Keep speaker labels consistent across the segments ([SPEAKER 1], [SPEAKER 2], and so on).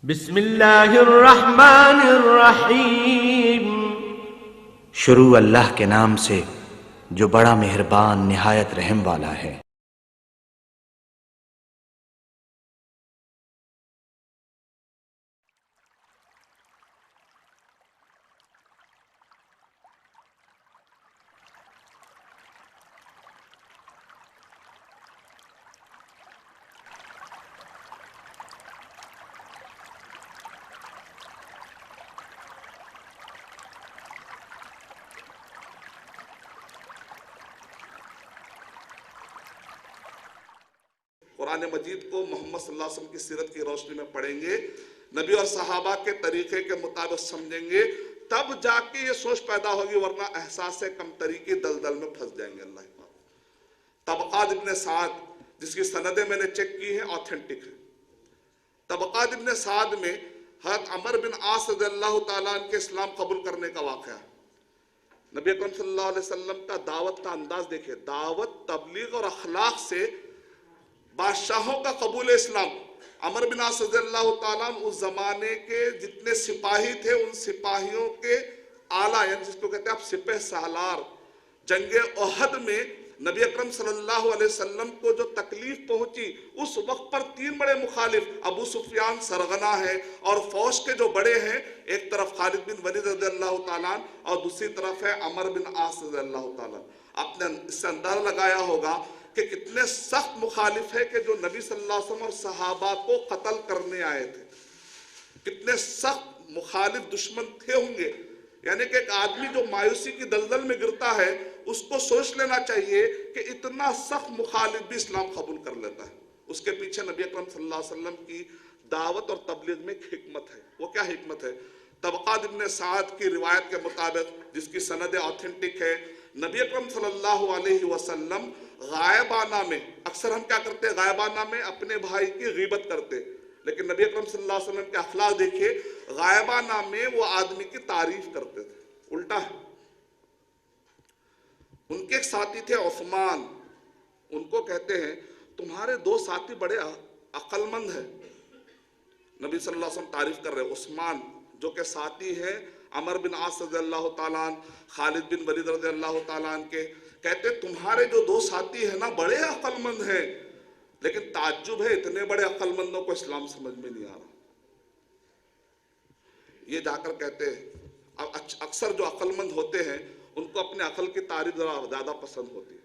[SPEAKER 1] بسم اللہ الرحمن الرحیم۔
[SPEAKER 2] شروع اللہ کے نام سے جو بڑا مہربان نہایت رحم والا ہے۔
[SPEAKER 3] قرآن مجید کو محمد صلی اللہ علیہ وسلم کی سیرت کی روشنی میں پڑھیں گے، نبی اور صحابہ کے طریقے کے مطابق سمجھیں گے، تب جا کے یہ سوچ پیدا ہوگی، ورنہ احساس کمتری کی دلدل میں پھنس جائیں گے۔ اللہ پاک طبقات ابن سعد، جس کی سندیں میں نے چیک کی ہیں، آتھینٹک ہیں۔ طبقات ابن سعد میں حضرت عمر بن عاص رضی اللہ تعالیٰ عنہ کے اسلام قبول کرنے کا واقعہ ہے۔ نبی اکرم صلی اللہ علیہ وسلم کا دعوت کا انداز دیکھیں، دعوت، تبلیغ اور اخلاق سے بادشاہوں کا قبول اسلام۔ عمر بن عاص رضی اللہ تعالیٰ عنہ اس زمانے کے جتنے سپاہی تھے، ان سپاہیوں کے اعلیٰ، یعنی جس کو کہتے ہیں آپ سپہ سالار، جنگ احد میں نبی اکرم صلی اللہ علیہ وسلم کو جو تکلیف پہنچی، اس وقت پر تین بڑے مخالف، ابو سفیان سرغنہ ہے، اور فوج کے جو بڑے ہیں، ایک طرف خالد بن ولید رضی اللہ تعالیٰ عنہ اور دوسری طرف ہے عمر بن عاص رضی اللہ تعالیٰ عنہ۔ آپ نے اس سے اندازہ لگایا ہوگا کہ کتنے سخت مخالف ہے کہ جو نبی صلی اللہ علیہ وسلم اور صحابہ کو قتل کرنے آئے تھے، کتنے سخت مخالف دشمن تھے ہوں گے۔ یعنی کہ ایک آدمی جو مایوسی کی دلدل میں گرتا ہے، اس کو سوچ لینا چاہیے کہ اتنا سخت مخالف بھی اسلام قبول کر لیتا ہے۔ اس کے پیچھے نبی اکرم صلی اللہ علیہ وسلم کی دعوت اور تبلیغ میں ایک حکمت ہے۔ وہ کیا حکمت ہے؟ طبقات ابن سعد کی روایت کے مطابق، جس کی سند آتھینٹک ہے، نبی اکرم صلی اللہ علیہ وسلم غائبانہ میں، اکثر ہم کیا کرتے ہیں غائبانہ میں اپنے بھائی کی غیبت کرتے، لیکن نبی اکرم صلی اللہ علیہ وسلم کے اخلاق دیکھیے، غائبانہ میں وہ آدمی کی تعریف کرتے تھے۔ الٹا ہے، ان کے ایک ساتھی تھے عثمان، ان کو کہتے ہیں تمہارے دو ساتھی بڑے عقل مند ہیں۔ نبی صلی اللہ علیہ وسلم تعریف کر رہے عثمان، جو کہ ساتھی ہیں عمر بن عاص رضی اللہ تعالیٰ عنہ، خالد بن ولید رضی اللہ تعالیٰ عنہ کے، کہتے تمہارے جو دو ساتھی ہیں نا بڑے عقل مند ہیں، لیکن تعجب ہے اتنے بڑے عقل مندوں کو اسلام سمجھ میں نہیں آ رہا۔ یہ جا کر کہتے ہیں اکثر جو عقل مند ہوتے ہیں ان کو اپنے عقل کی تعریف زیادہ پسند ہوتی ہے۔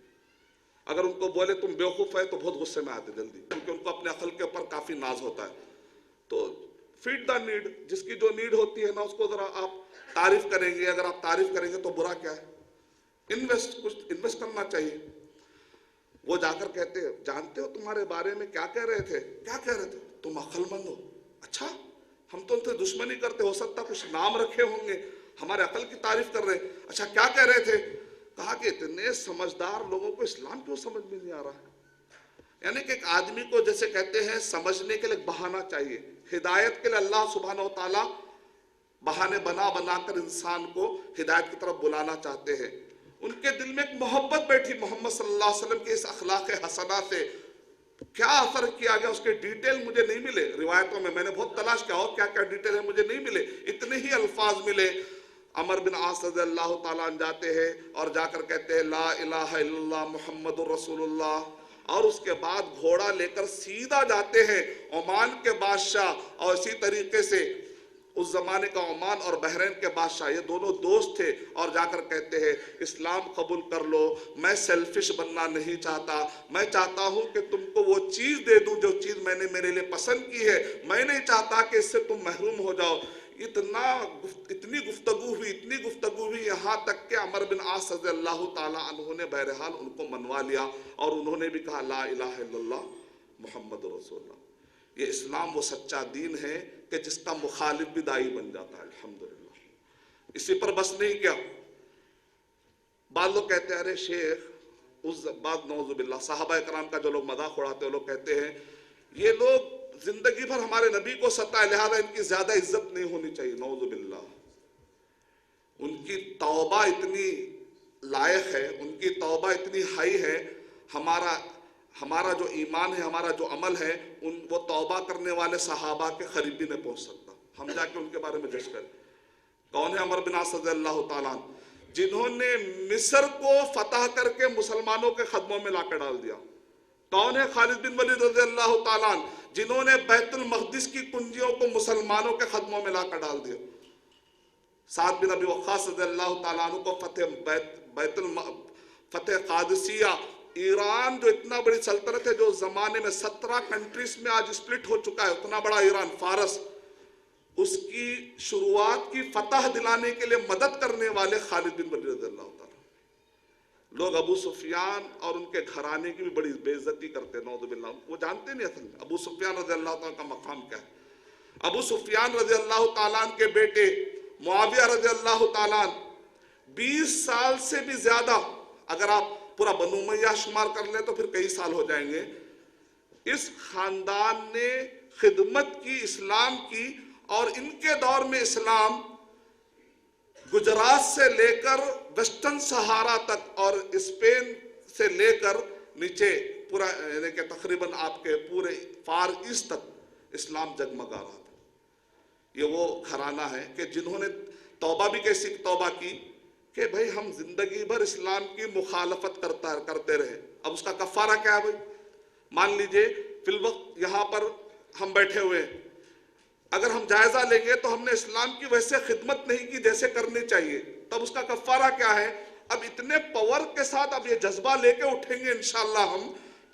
[SPEAKER 3] اگر ان کو بولے تم بیوقوف ہے تو بہت غصے میں آتے جلدی، کیونکہ ان کو اپنے عقل کے اوپر کافی ناز ہوتا ہے۔ تو فیڈ دا نیڈ، جس کی جو نیڈ ہوتی ہے نا اس کو ذرا آپ تعریف کریں گے، اگر آپ تعریف کریں گے تو برا کیا ہے؟ کچھ انویسٹ کرنا چاہیے۔ وہ جا کر کہتے ہیں جانتے ہو تمہارے بارے میں کیا کہہ رہے تھے؟ کیا کہہ رہے تھے؟ تم عقل مند ہو۔ اچھا، ہم تو ان سے دشمنی کرتے، ہو سکتا کچھ نام رکھے ہوں گے، ہمارے عقل کی تعریف کر رہے۔ اچھا کیا کہہ رہے تھے؟ کہا کہ اتنے سمجھدار لوگوں کو اسلام کیوں سمجھ میں نہیں آ رہا ہے؟ یعنی کہ ایک آدمی کو جیسے کہتے ہیں سمجھنے کے لیے بہانہ چاہیے، ہدایت کے لیے اللہ سبحانہ و تعالیٰ بہانے بنا بنا کر انسان کو ہدایت کی طرف بلانا چاہتے ہیں۔ ان کے دل میں ایک محبت بیٹھی محمد صلی اللہ علیہ وسلم کے اس اخلاق حسنہ سے۔ کیا اثر کیا گیا اس کے ڈیٹیل مجھے نہیں ملے روایتوں میں نے بہت تلاش کیا اور کیا کیا ڈیٹیل ہے مجھے نہیں ملے، اتنے ہی الفاظ ملے۔ عمر بن عاص رضی اللہ تعالیٰ عنہ جاتے ہیں اور جا کر کہتے ہیں لا الہ الا اللہ محمد الرسول اللہ، اور اس کے بعد گھوڑا لے کر سیدھا جاتے ہیں عمان کے بادشاہ، اور اسی طریقے سے اس زمانے کا عمان اور بحرین کے بادشاہ، یہ دونوں دوست تھے، اور جا کر کہتے ہیں اسلام قبول کر لو، میں سیلفش بننا نہیں چاہتا، میں چاہتا ہوں کہ تم کو وہ چیز دے دوں جو چیز میں نے میرے لیے پسند کی ہے، میں نہیں چاہتا کہ اس سے تم محروم ہو جاؤ۔ اتنی گفتگو ہوئی یہاں تک کہ عمر بن عاص رضی اللہ تعالیٰ عنہ نے بہرحال ان کو منوا لیا، اور انہوں نے بھی کہا لا الہ الا اللہ محمد رسول اللہ۔ یہ اسلام وہ سچا دین ہے کہ جس کا مخالف بھی دائی بن جاتا ہے، الحمدللہ۔ اسی پر بس نہیں کیا، بعض لوگ کہتے ہیں ارے شیخ، اس بعد نعوذ باللہ صحابہ اکرام کا جو لوگ مذاق اڑاتے ہیں، لوگ کہتے ہیں یہ لوگ زندگی بھر ہمارے نبی کو ستائے، لہذا ان کی زیادہ عزت نہیں ہونی چاہیے، نعوذ باللہ۔ ان کی توبہ اتنی لائق ہے، ان کی توبہ اتنی ہائی ہے، ہمارا جو ایمان ہے، ہمارا جو عمل ہے، وہ توبہ کرنے والے صحابہ کے قریب بھی نہیں پہنچ سکتا. ہم جا کے ان کے بارے میں جج کریں. کون ہے عمر بن عاص رضی اللہ تعالیٰ عنہ، جنہوں نے مصر کو فتح کر کے مسلمانوں کے قدموں میں لا کر ڈال دیا؟ کون ہے خالد بن ولید رضی اللہ تعالیٰ عنہ، جنہوں نے بیت المقدس کی کنجیوں کو مسلمانوں کے قدموں میں لا کر ڈال دیا؟ سعد بن ابی وقاص رضی اللہ تعالیٰ عنہ کو فتح قادسیہ، ایران جو اتنا بڑی سلطنت ہے، جو زمانے میں 17 کنٹریز میں آج سپلٹ ہو چکا ہے، اتنا بڑا ایران، فارس، اس کی شروعات کی فتح دلانے کے لیے مدد کرنے والے خالد بن ولید رضی اللہ تعالیٰ. لوگ ابو سفیان اور ان کے گھرانے کی بھی بڑی بے عزتی کرتے ہیں، نعوذ باللہ. وہ جانتے نہیں اصل میں ابو سفیان رضی اللہ تعالیٰ کا مقام کیا ہے. ابو سفیان رضی اللہ تعالیٰ عنہ کے بیٹے معاویہ رضی اللہ تعالیٰ عنہ 20 سال سے بھی زیادہ، اگر آپ پورا بنو امیہ شمار کر لیں تو پھر کئی سال ہو جائیں گے، اس خاندان نے خدمت کی اسلام کی. اور ان کے دور میں اسلام گجرات سے لے کر ویسٹرن سہارا تک اور اسپین سے لے کر نیچے پورا، یعنی کہ تقریباً آپ کے پورے فار ایسٹ تک اسلام جگمگا رہا تھا. یہ وہ گھرانہ ہے کہ جنہوں نے توبہ بھی کیسی توبہ کی کہ بھائی ہم زندگی بھر اسلام کی مخالفت کرتے رہے. اب اس کا کفارہ کیا ہے بھائی؟ مان لیجئے فی الوقت یہاں پر ہم بیٹھے ہوئے ہیں، اگر ہم جائزہ لیں گے تو ہم نے اسلام کی ویسے خدمت نہیں کی جیسے کرنی چاہیے، تب اس کا کفارہ کیا ہے؟ اب اتنے پاور کے ساتھ اب یہ جذبہ لے کے اٹھیں گے انشاءاللہ ہم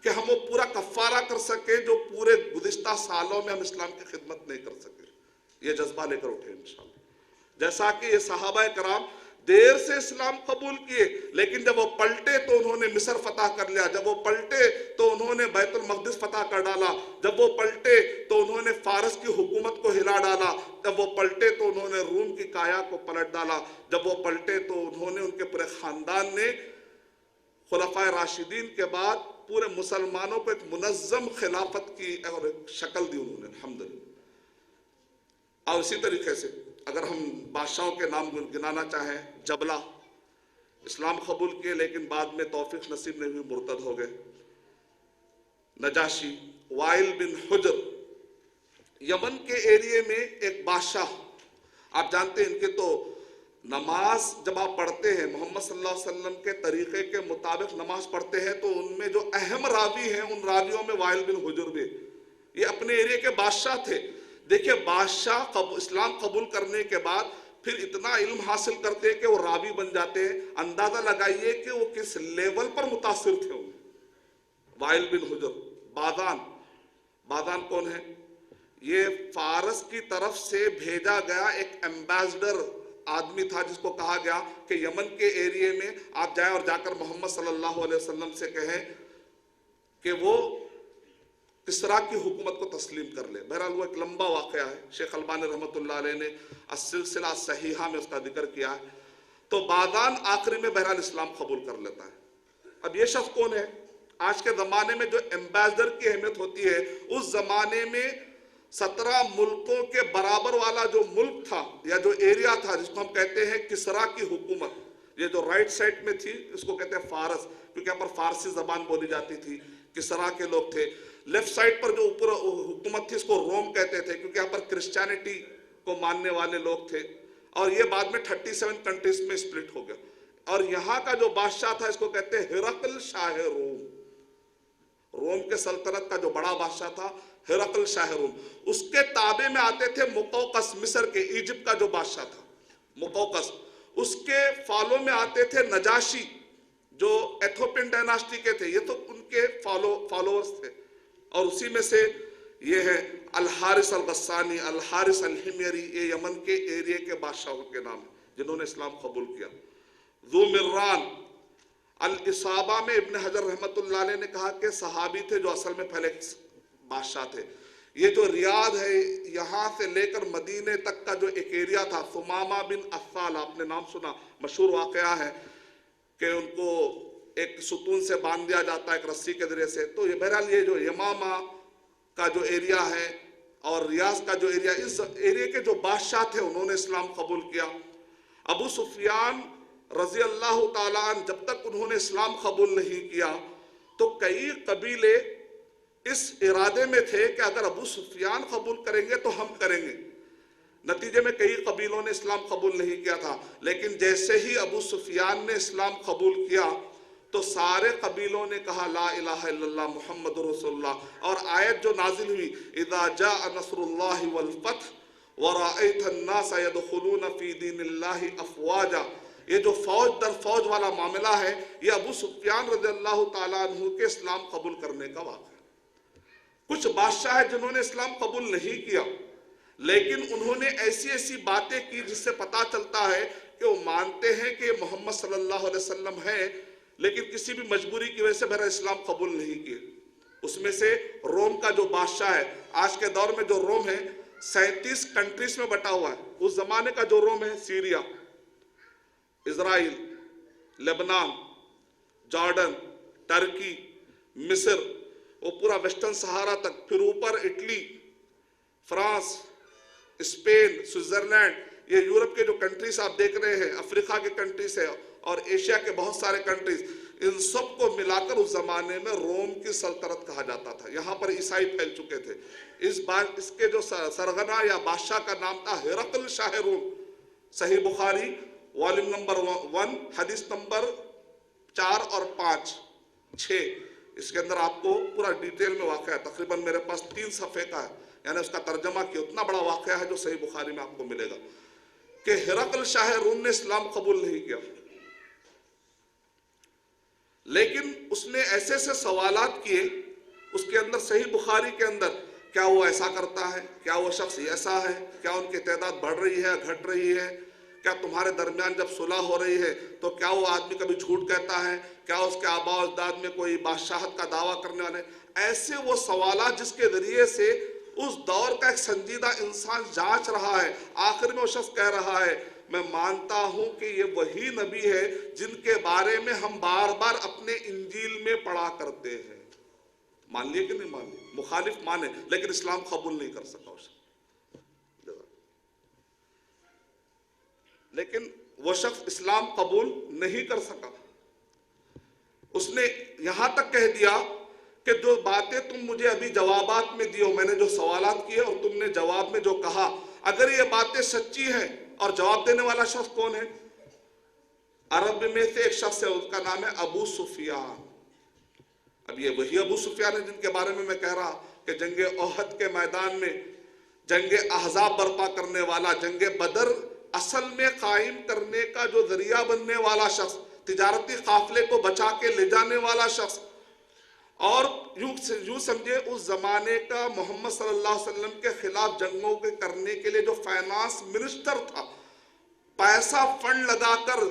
[SPEAKER 3] کہ ہم وہ پورا کفارہ کر سکیں جو پورے گزشتہ سالوں میں ہم اسلام کی خدمت نہیں کر سکے. یہ جذبہ لے کر اٹھیں انشاءاللہ. جیسا کہ یہ صحابہ کرام دیر سے اسلام قبول کیے، لیکن جب وہ پلٹے تو انہوں نے مصر فتح کر لیا، جب وہ پلٹے تو انہوں نے بیت المقدس فتح کر ڈالا، جب وہ پلٹے تو انہوں نے فارس کی حکومت کو ہلا ڈالا، جب وہ پلٹے تو انہوں نے روم کی کایا کو پلٹ ڈالا، جب وہ پلٹے تو انہوں نے، ان کے پورے خاندان نے خلفائے راشدین کے بعد پورے مسلمانوں کو ایک منظم خلافت کی اور ایک شکل دی انہوں نے الحمدللہ. اور اسی طریقے سے اگر ہم بادشاہوں کے نام گنانا چاہیں، جبلہ اسلام قبول کیے لیکن بعد میں توفیق نصیب نہیں ہوئی، مرتد ہو گئے. نجاشی، وائل بن حجر، یمن کے ایریے میں ایک بادشاہ، آپ جانتے ہیں ان کے تو نماز جب آپ پڑھتے ہیں محمد صلی اللہ علیہ وسلم کے طریقے کے مطابق نماز پڑھتے ہیں تو ان میں جو اہم راوی ہیں ان راویوں میں وائل بن حجر بھی، یہ اپنے ایریے کے بادشاہ تھے. دیکھیں بادشاہ اسلام قبول کرنے کے بعد پھر اتنا علم حاصل کرتے کہ وہ راوی بن جاتے ہیں. اندازہ لگائیے کہ وہ کس لیول پر متاثر تھے ہوں. وائل بن حجر، بادان کون ہے؟ یہ فارس کی طرف سے بھیجا گیا ایک ایمبیسڈر آدمی تھا جس کو کہا گیا کہ یمن کے ایریے میں آپ جائیں اور جا کر محمد صلی اللہ علیہ وسلم سے کہیں کہ وہ کسرا کی حکومت کو تسلیم کر لے. بہرحال وہ ایک لمبا واقعہ ہے، شیخ البانی رحمۃ اللہ علیہ نے السلسلہ الصحیحہ میں اس کا ذکر کیا ہے. تو بادان آخری میں بہرحال اسلام قبول کر لیتا ہے. اب یہ شخص کون ہے؟ آج کے زمانے میں جو ایمبیسڈر کی اہمیت ہوتی ہے، اس زمانے میں 17 ملکوں کے برابر والا جو ملک تھا یا جو ایریا تھا جس کو ہم کہتے ہیں کسرا کی حکومت، یہ جو رائٹ سائڈ میں تھی اس کو کہتے ہیں فارس، کیونکہ یہاں پر فارسی زبان بولی جاتی تھی، کسرا کے لوگ تھے. لیفٹ سائڈ پر جو اوپر حکومت تھی اس کو روم کہتے تھے کیونکہ یہاں پر کرسچینٹی کو ماننے والے لوگ تھے. اور یہ بعد میں 37 کنٹریز میں سپلٹ ہو گیا. اور یہاں کا جو بادشاہ تھا اس کو کہتے ہیں ہرقل شاہ روم. روم کے سلطنت کا جو بڑا بادشاہ تھا ہرقل شاہ روم. اس کے تابع میں آتے تھے مقوقس، مصر کے، ایجپٹ کا جو بادشاہ تھا مقوقس. اس کے فالو میں آتے تھے نجاشی جو ایتھوپین ڈائناسٹی کے تھے، یہ تو ان کے فالوورز تھے. اور اسی میں سے یہ ہے الحارث الغسانی، الحارث الحمیری، یہ یمن کے ایریے کے بادشاہوں کے نام ہیں جنہوں نے اسلام قبول کیا. ذو مران، الاصابہ میں ابن حجر رحمۃ اللہ علیہ نے کہا کہ صحابی تھے جو اصل میں پہلے بادشاہ تھے. یہ جو ریاض ہے یہاں سے لے کر مدینے تک کا جو ایک ایریا تھا، ثمامہ بن اثال، آپ نے نام سنا، مشہور واقعہ ہے کہ ان کو ایک ستون سے باندھ دیا جاتا ہے ایک رسی کے ذریعے سے. تو یہ بہرحال یہ جو یمامہ کا جو ایریا ہے اور ریاض کا جو ایریا، اس ایریا کے جو بادشاہ تھے انہوں نے اسلام قبول کیا. ابو سفیان رضی اللہ تعالیٰ عنہ جب تک انہوں نے اسلام قبول نہیں کیا تو کئی قبیلے اس ارادے میں تھے کہ اگر ابو سفیان قبول کریں گے تو ہم کریں گے. نتیجے میں کئی قبیلوں نے اسلام قبول نہیں کیا تھا، لیکن جیسے ہی ابو سفیان نے اسلام قبول کیا تو سارے قبیلوں نے کہا لا الہ الا اللہ محمد رسول اللہ. اور آیت جو نازل ہوئی اذا جاء نصر اللہ والفتح ورأیت الناس يدخلون فی دین اللہ افواجا، یہ جو فوج در فوج والا معاملہ ہے یہ ابو سفیان رضی اللہ تعالیٰ عنہ کے اسلام قبول کرنے کا واقعہ. کچھ بادشاہ ہیں جنہوں نے اسلام قبول نہیں کیا، لیکن انہوں نے ایسی ایسی باتیں کی جس سے پتا چلتا ہے کہ وہ مانتے ہیں کہ محمد صلی اللہ علیہ وسلم ہے، لیکن کسی بھی مجبوری کی وجہ سے بہرحال اسلام قبول نہیں کیے. اس میں سے روم کا جو بادشاہ ہے، آج کے دور میں جو روم ہے 37 کنٹریز میں بٹا ہوا ہے. اس زمانے کا جو روم ہے سیریا، اسرائیل، لبنان، جارڈن، ترکی، مصر، وہ پورا ویسٹرن سہارا تک، پھر اوپر اٹلی، فرانس، اسپین، سوئٹزرلینڈ، یہ یورپ کے جو کنٹریز آپ دیکھ رہے ہیں، افریقہ کے کنٹریز ہیں اور ایشیا کے بہت سارے کنٹریز، ان سب کو ملا کر اس زمانے میں روم کی سلطنت کہا جاتا تھا. یہاں پر عیسائی پھیل چکے تھے. اس کے جو سرغنہ یا بادشاہ کا نام تھا ہرقل شاہ روم. صحیح بخاری والیوم نمبر 1 حدیث نمبر 4 اور 5 6، اس کے اندر آپ کو پورا ڈیٹیل میں واقعہ ہے. تقریباً میرے پاس 3 صفحے کا ہے، یعنی اس کا ترجمہ کیا. اتنا بڑا واقعہ ہے جو صحیح بخاری میں آپ کو ملے گا کہ ہرقل شاہ روم نے اسلام قبول نہیں کیا، لیکن اس نے ایسے ایسے سوالات کیے. اس کے اندر صحیح بخاری کے اندر کیا وہ ایسا کرتا ہے، کیا وہ شخص ایسا ہے، کیا ان کی تعداد بڑھ رہی ہے گھٹ رہی ہے، کیا تمہارے درمیان جب صلح ہو رہی ہے تو کیا وہ آدمی کبھی جھوٹ کہتا ہے، کیا اس کے آباء و اجداد میں کوئی بادشاہت کا دعویٰ کرنے والے. ایسے وہ سوالات جس کے ذریعے سے اس دور کا ایک سنجیدہ انسان جانچ رہا ہے. آخر میں وہ شخص کہہ رہا ہے میں مانتا ہوں کہ یہ وہی نبی ہے جن کے بارے میں ہم بار بار اپنے انجیل میں پڑھا کرتے ہیں. مان لیے کہ نہیں مان لیے؟ مخالف مانے لیکن اسلام قبول نہیں کر سکا اس. لیکن وہ شخص اسلام قبول نہیں کر سکا. اس نے یہاں تک کہہ دیا کہ جو باتیں تم مجھے ابھی جوابات میں دیو، میں نے جو سوالات کیے اور تم نے جواب میں جو کہا، اگر یہ باتیں سچی ہیں، اور جواب دینے والا شخص کون ہے؟ عرب میں سے ایک شخص ہے، اس کا نام ہے ابو سفیان. اب یہ وہی ابو سفیان ہے جن کے بارے میں کہہ رہا کہ جنگ احد کے میدان میں جنگ احزاب برپا کرنے والا، جنگ بدر اصل میں قائم کرنے کا جو ذریعہ بننے والا شخص، تجارتی قافلے کو بچا کے لے جانے والا شخص، اور یوں سمجھے اس زمانے کا محمد صلی اللہ علیہ وسلم کے خلاف جنگوں کے کرنے کے لیے جو فائنانس منسٹر تھا، پیسہ فنڈ لگا کر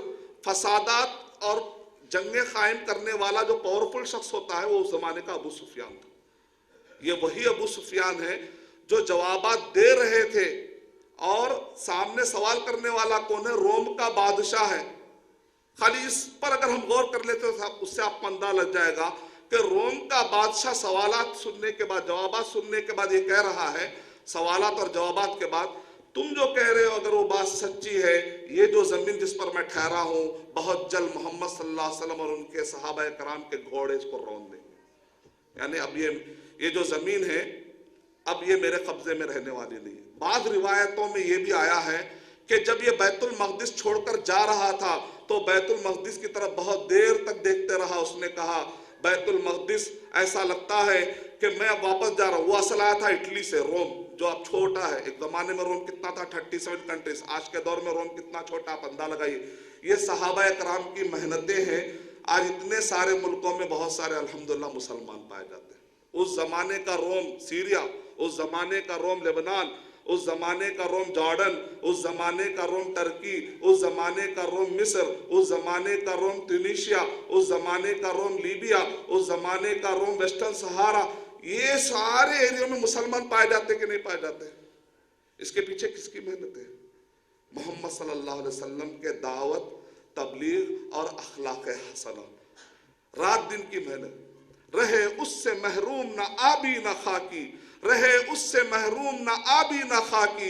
[SPEAKER 3] فسادات اور جنگیں قائم کرنے والا جو پاورفل شخص ہوتا ہے، وہ اس زمانے کا ابو سفیان تھا. یہ وہی ابو سفیان ہے جو جوابات دے رہے تھے. اور سامنے سوال کرنے والا کون ہے؟ روم کا بادشاہ ہے. خالی اس پر اگر ہم غور کر لیتے تو اس سے آپ کو اندازہ لگ جائے گا کہ روم کا بادشاہ سوالات سننے کے بعد، جوابات سننے کے بعد یہ کہہ رہا ہے، سوالات اور جوابات کے بعد، تم جو کہہ رہے ہو اگر وہ بات سچی ہے، یہ جو زمین جس پر میں ٹھہرا ہوں بہت جلد محمد صلی اللہ علیہ وسلم اور ان کے صحابہ کرام کے گھوڑے اس کو رون دیں گے. یعنی اب یہ جو زمین ہے اب یہ میرے قبضے میں رہنے والی نہیں ہے. بعض روایتوں میں یہ بھی آیا ہے کہ جب یہ بیت المقدس چھوڑ کر جا رہا تھا تو بیت المقدس کی طرف بہت دیر تک دیکھتے رہا. اس نے کہا بیت المقدس ایسا لگتا ہے کہ میں اب واپس جا رہا ہوں. وہ اصل آیا تھا اٹلی سے، روم جو اب چھوٹا ہے. ایک زمانے میں روم کتنا تھا؟ 37 کنٹریز. آج کے دور میں روم کتنا چھوٹا، آپ اندازہ لگائیے. یہ صحابہ کرام کی محنتیں ہیں. آج اتنے سارے ملکوں میں بہت سارے الحمدللہ مسلمان پائے جاتے ہیں. اس زمانے کا روم سیریا، اس زمانے کا روم لبنان، اس زمانے کا روم جارڈن، اس زمانے کا روم ترکی، اس زمانے کا روم مصر، اس زمانے کا روم ٹونیشیا، اس زمانے کا روم لیبیا، اس زمانے کا روم ویسٹرن سہارا. یہ سارے ایریوں میں مسلمان پائے جاتے کہ نہیں پائے جاتے؟ اس کے پیچھے کس کی محنت ہے؟ محمد صلی اللہ علیہ وسلم کے دعوت، تبلیغ اور اخلاق حسنہ. رات دن کی محنت. رہے اس سے محروم نہ آبی نہ خاکی، رہے اس سے محروم نہ آبی نہ خاکی،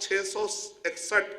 [SPEAKER 3] 661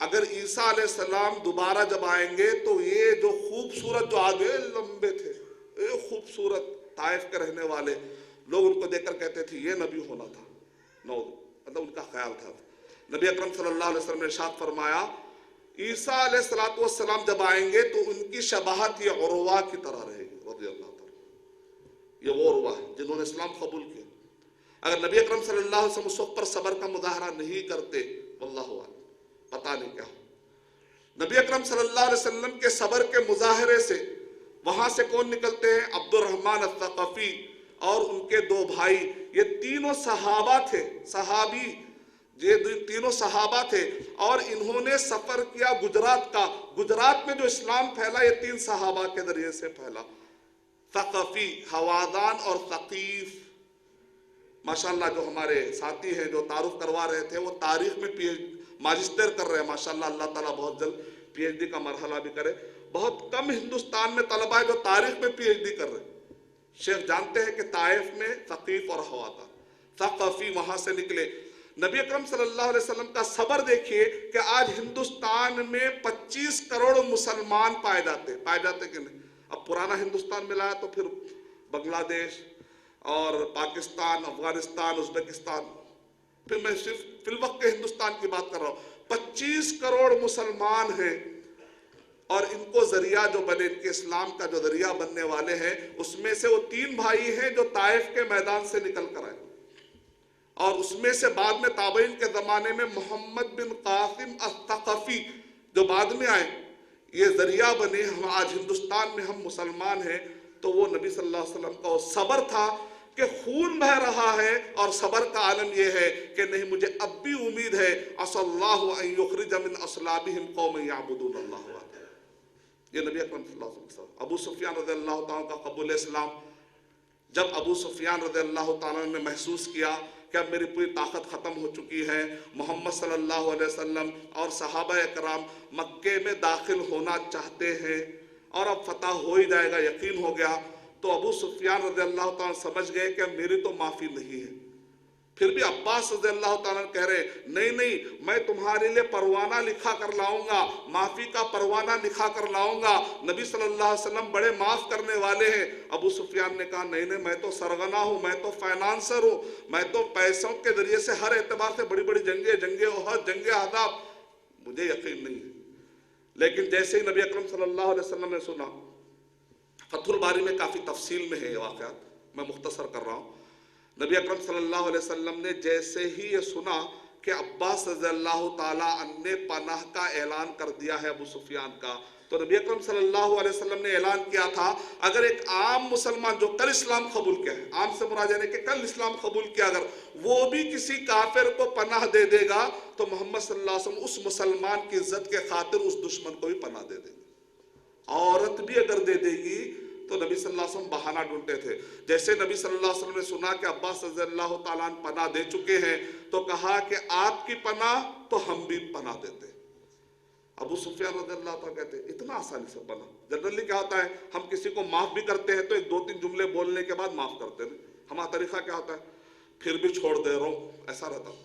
[SPEAKER 3] اگر عیسیٰ علیہ السلام دوبارہ جب آئیں گے تو یہ جو خوبصورت جو آدمی لمبے تھے خوبصورت طائف کے رہنے والے لوگ ان کو دیکھ کر کہتے تھے یہ نبی ہونا تھا، مطلب ان کا خیال تھا۔ نبی اکرم صلی اللہ علیہ وسلم نے ارشاد فرمایا عیسیٰ علیہ السلام جب آئیں گے تو ان کی شباہت یہ عروہ کی طرح رہے گی رضی اللہ تعالیٰ۔ یہ وہ عروہ ہیں جنہوں نے اسلام قبول کیا۔ اگر نبی اکرم صلی اللہ علیہ وسلم اس وقت پر صبر کا مظاہرہ نہیں کرتے واللہ اعلم پتہ نہیں کیا ہو۔ نبی اکرم صلی اللہ علیہ وسلم کے صبر کے مظاہرے سے وہاں سے کون نکلتے ہیں؟ عبد الرحمن الثقفی اور ان کے دو بھائی، یہ تینوں صحابہ تھے، صحابی، یہ تینوں صحابہ تھے اور انہوں نے سفر کیا گجرات کا۔ گجرات میں جو اسلام پھیلا یہ تین صحابہ کے ذریعے سے پھیلا، ثقفی، ہوادان اور ثقیف۔ ماشاءاللہ جو ہمارے ساتھی ہیں جو تعارف کروا رہے تھے وہ تاریخ میں ماجسٹر کر رہے ہیں ماشاءاللہ، اللہ تعالیٰ بہت جلد پی ایچ ڈی کا مرحلہ بھی کرے۔ بہت کم ہندوستان میں طلبہ جو تاریخ میں پی ایچ ڈی کر رہے ہیں۔ شیخ جانتے ہیں کہ طائف میں ثقیف اور ہوادان، ثقفی وہاں سے نکلے۔ نبی اکرم صلی اللہ علیہ وسلم کا صبر دیکھیے کہ آج ہندوستان میں 25 کروڑ مسلمان پائے جاتے کہ نہیں۔ اب پرانا ہندوستان میں لایا تو پھر بنگلہ دیش اور پاکستان، افغانستان، ازبکستان، پھر میں صرف فی الوقت کے ہندوستان کی بات کر رہا ہوں۔ 25 کروڑ مسلمان ہیں اور ان کو ذریعہ جو بنے، ان کے اسلام کا جو ذریعہ بننے والے ہیں اس میں سے وہ تین بھائی ہیں جو طائف کے میدان سے نکل کر آئے، اور اس میں سے بعد میں تابعین کے زمانے میں محمد بن قاسم الثقفی جو بعد میں آئے، یہ ذریعہ بنے۔ ہم آج ہندوستان میں ہم مسلمان ہیں تو وہ نبی صلی اللہ علیہ وسلم کا وہ صبر تھا کہ خون بہ رہا ہے، اور صبر کا عالم یہ ہے کہ نہیں مجھے اب بھی امید ہے عسى اللہ ان یخرج من اصلابہم قوما یعبدون اللہ وحدہ۔ یہ نبی اکرم صلی اللہ علیہ وسلم۔ ابو سفیان رضی اللہ تعالیٰ کا قبول اسلام، جب ابو سفیان رضی اللہ تعالیٰ نے محسوس کیا کہ اب میری پوری طاقت ختم ہو چکی ہے، محمد صلی اللہ علیہ وسلم اور صحابہ اکرام مکے میں داخل ہونا چاہتے ہیں اور اب فتح ہو ہی جائے گا، یقین ہو گیا، تو ابو سفیان رضی اللہ تعالیٰ سمجھ گئے کہ میری تو معافی نہیں ہے۔ پھر بھی عباس رضی اللہ تعالیٰ کہہ رہے نہیں میں تمہارے لیے پروانہ لکھا کر لاؤں گا، معافی کا پروانہ لکھا کر لاؤں گا، نبی صلی اللہ علیہ وسلم بڑے معاف کرنے والے ہیں۔ ابو سفیان نے کہا نہیں میں تو سرغنہ ہوں، میں تو فائنانسر ہوں، میں تو پیسوں کے ذریعے سے ہر اعتبار سے بڑی بڑی جنگیں، جنگ احد، جنگ احزاب، مجھے یقین نہیں ہے۔ لیکن جیسے ہی نبی اکرم صلی اللہ علیہ وسلم نے سنا، فتح الباری میں کافی تفصیل میں ہے یہ واقعات، میں مختصر کر رہا ہوں۔ نبی اکرم صلی اللہ علیہ وسلم نے جیسے ہی یہ سنا کہ عباس رضی اللہ تعالیٰ عنہ نے پناہ کا اعلان کر دیا ہے ابو سفیان کا، تو نبی اکرم صلی اللہ علیہ وسلم نے اعلان کیا تھا اگر ایک عام مسلمان جو کل اسلام قبول کیا ہے، عام سے مراد یعنی کہ کل اسلام قبول کیا، اگر وہ بھی کسی کافر کو پناہ دے دے گا تو محمد صلی اللہ علیہ وسلم اس مسلمان کی عزت کے خاطر اس دشمن کو بھی پناہ دے دے گا۔ عورت بھی اگر دے دے گی تو نبی صلی اللہ علیہ وسلم بہانہ ڈھونڈتے تھے۔ جیسے نبی صلی اللہ علیہ وسلم نے سنا کہ عباس رضی اللہ تعالیٰ عنہ پناہ دے چکے ہیں تو کہا کہ آپ کی پناہ تو ہم بھی پناہ دیتے۔ ابو سفیان رضی اللہ تعالیٰ کہتے ہیں اتنا آسانی سے پناہ، جنرلی کیا ہوتا ہے ہم کسی کو معاف بھی کرتے ہیں تو ایک دو تین جملے بولنے کے بعد معاف کرتے ہیں، ہمارا طریقہ کیا ہوتا ہے پھر بھی چھوڑ دے رہا ہوں، ایسا رہتا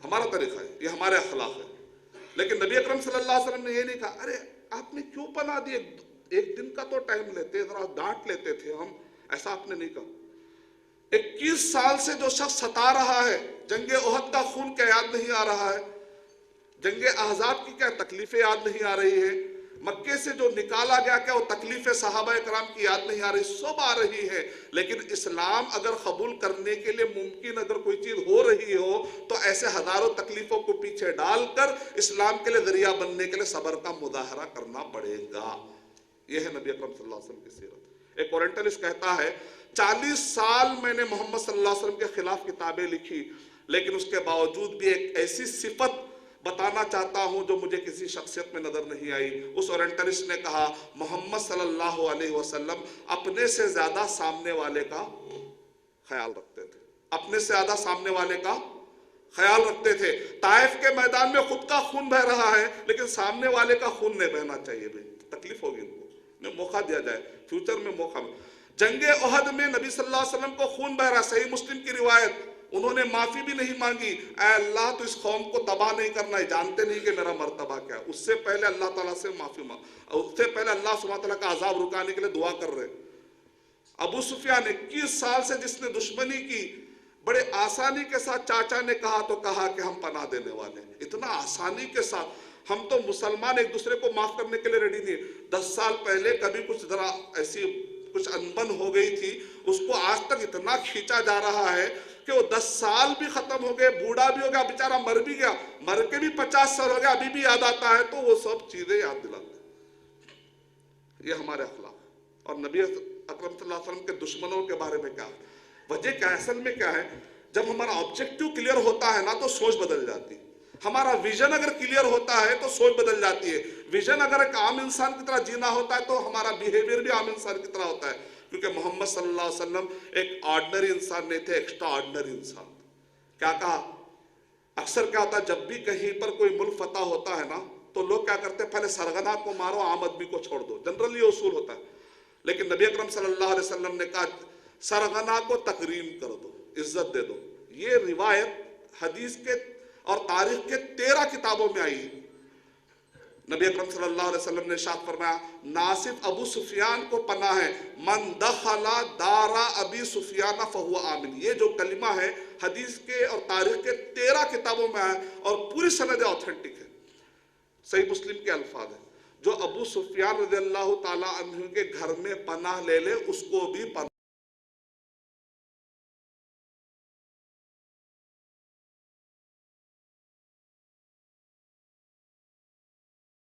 [SPEAKER 3] ہمارا طریقہ ہے، یہ ہمارے اخلاق ہے۔ لیکن نبی اکرم صلی اللہ علیہ وسلم نے یہ نہیں کہا ارے آپ نے کیوں پناہ دی، ایک دن کا تو ٹائم لیتے، ذرا ڈانٹ لیتے تھے ہم، ایسا آپ نے نہیں کہا۔ 21 سال سے جو شخص ستا رہا ہے، جنگ احد کا خون کیا یاد نہیں آ رہا ہے، جنگ احزاب کی کیا تکلیفیں یاد نہیں آ رہی ہے، مکے سے جو نکالا گیا کیا وہ تکلیفیں صحابہ کرام کی یاد نہیں آ رہی، سب آ رہی ہے، لیکن اسلام اگر قبول کرنے کے لیے ممکن اگر کوئی چیز ہو رہی ہو تو ایسے ہزاروں تکلیفوں کو پیچھے ڈال کر اسلام کے لیے ذریعہ بننے کے لیے صبر کا مظاہرہ کرنا پڑے گا۔ یہ ہے نبی اکرم صلی اللہ علیہ وسلم کی سیرت۔ ایک اورینٹلسٹ کہتا ہے 40 سال میں نے محمد صلی اللہ علیہ وسلم کے خلاف کتابیں لکھی، لیکن اس کے باوجود بھی ایک ایسی صفت بتانا چاہتا ہوں جو مجھے کسی شخصیت میں نظر نہیں آئی۔ اس اورینٹلسٹ نے کہا محمد صلی اللہ علیہ وسلم اپنے سے زیادہ سامنے والے کا خیال رکھتے تھے، اپنے سے زیادہ سامنے والے کا خیال رکھتے تھے۔ طائف کے میدان میں خود کا خون بہ رہا ہے لیکن سامنے والے کا خون نہیں بہنا چاہیے، تکلیف ہوگی ان کو، موقع دیا جائے فیوچر میں موقع میں۔ جنگ احد میں نبی صلی اللہ علیہ وسلم کو خون بہ رہا، صحیح مسلم کی روایت، انہوں نے معافی بھی نہیں مانگی، اے اللہ تو اس قوم کو تباہ نہیں کرنا ہے، جانتے نہیں کہ میرا مرتبہ کیا ہے۔ اس سے پہلے اللہ تعالیٰ سے معافی مانگ، اس سے پہلے اللہ سبحانہ تعالیٰ کا عذاب رکانے کے لیے دعا کر رہے۔ ابو سفیان 21 سال سے جس نے دشمنی کی، بڑے آسانی کے ساتھ چاچا نے کہا تو کہا کہ ہم پناہ دینے والے ہیں، اتنا آسانی کے ساتھ۔ ہم تو مسلمان ایک دوسرے کو معاف کرنے کے لیے ریڈی نہیں۔ 10 سال پہلے کبھی کچھ ذرا ایسی کچھ انبن ہو گئی تھی، اس کو آج تک اتنا کھینچا جا رہا ہے کہ وہ 10 سال بھی ختم ہو گئے، بوڑھا بھی ہو گیا، بیچارہ مر بھی گیا، مر کے بھی 50 سال ہو گیا، ابھی بھی یاد آتا ہے تو وہ سب چیزیں یاد دلاتے ہیں۔ یہ ہمارے اخلاق۔ اور نبی اکرم صلی اللہ علیہ وسلم کے دشمنوں کے بارے میں کیا ہے؟ وجہ کیا ہے؟ اصل میں کیا ہے؟ جب ہمارا آبجیکٹیو کلیئر ہوتا ہے نا تو سوچ بدل جاتی ہے۔ ہمارا ویژن اگر کلیئر ہوتا ہے تو سوچ بدل جاتی ہے۔ ویژن اگر ایک عام انسان کی طرح جینا ہوتا ہے تو ہمارا بیہیویئر بھی عام انسان کی طرح ہوتا ہے، کیونکہ محمد صلی اللہ علیہ وسلم ایک آرڈنری انسان نہیں تھے، ایکسٹرا آرڈنری انسان تھے۔ کیا کہا؟ اکثر کیا ہوتا ہے جب بھی کہیں پر کوئی ملک فتح ہوتا ہے نا تو لوگ کیا کرتے ہیں؟ پہلے سرغنہ کو مارو، عام آدمی کو چھوڑ دو، جنرلی یہ اصول ہوتا ہے۔ لیکن نبی اکرم صلی اللہ علیہ وسلم نے کہا سرغنہ کو تکریم کر دو، عزت دے دو۔ یہ روایت حدیث کے اور تاریخ کے 13 کتابوں میں آئی ہے۔ نبی اکرم صلی اللہ علیہ وسلم نے ارشاد فرمایا، نہ صرف ابو سفیان کو پناہ ہے، من دخل دار ابی سفیان فہو آمن۔ یہ جو کلمہ ہے حدیث کے اور تاریخ کے 13 کتابوں میں ہے اور پوری سند آتھینٹک ہے، صحیح مسلم کے الفاظ ہیں۔ جو ابو سفیان رضی اللہ تعالیٰ عنہ کے گھر میں پناہ لے لے اس کو بھی پناہ